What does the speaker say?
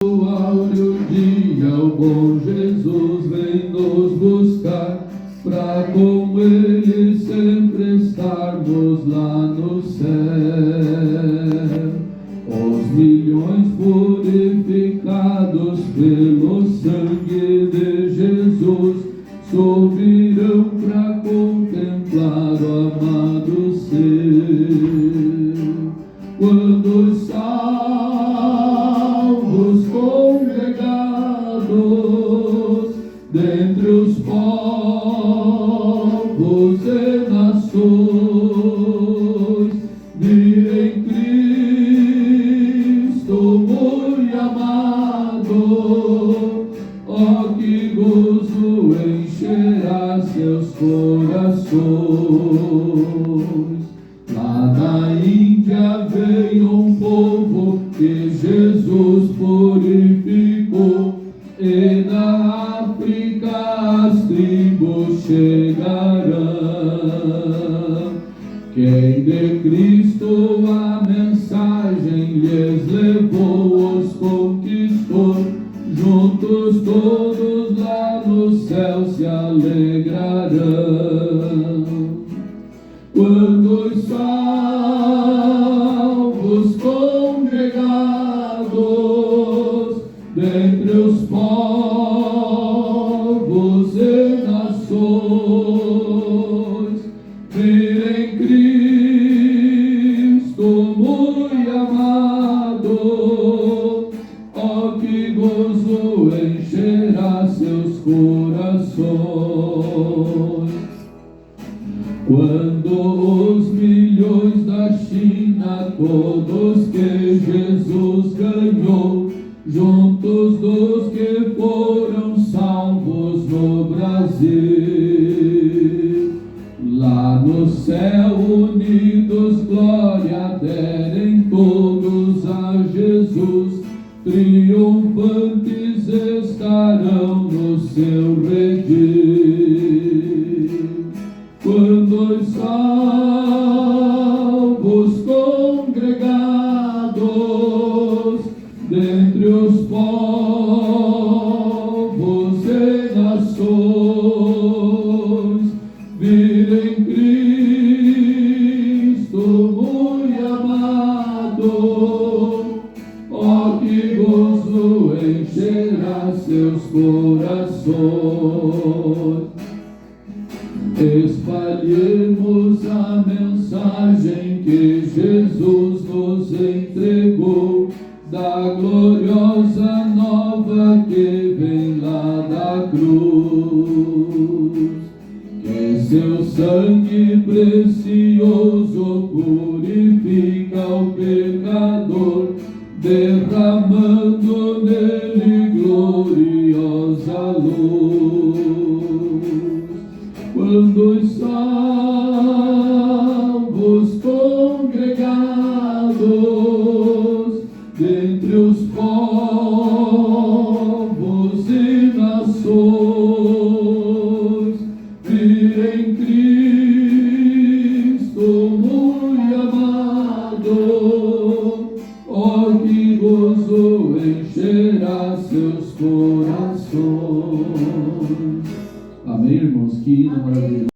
áureo dia, o bom Jesus vem nos buscar, pra com Ele sempre estarmos lá no céu. Os milhões purificados pelo sangue de Jesus subirão pra contemplar o amado ser. Quando os salvos congregados dentre os povos e nações virem Cristo muito amado, ó que gozo encherá seus corações. Lá da Índia veio um povo que Jesus purificou, e na África as tribos chegarão. Quem de Cristo a mensagem lhes levou, os conquistou, juntos todos lá no céu se alegrarão. Quando os salvos congregados dentre os povos e nações virem Cristo muito amado, ó que gozo encherá seus corações. Quando os milhões da China, todos que Jesus ganhou, juntos dos que foram salvos no Brasil, lá no céu unidos, glória derem todos a Jesus, triunfantes estarão no seu redil. Quando os salvos congregados dentre os povos e nações virem Cristo muito amado, ó que gozo encherá seus corações. Espalhemos a mensagem que Jesus nos entregou, da gloriosa nova que vem lá da cruz. Que seu sangue precioso purifica o pecador, derramando nele gloriosa luz. Quando os salvos congregados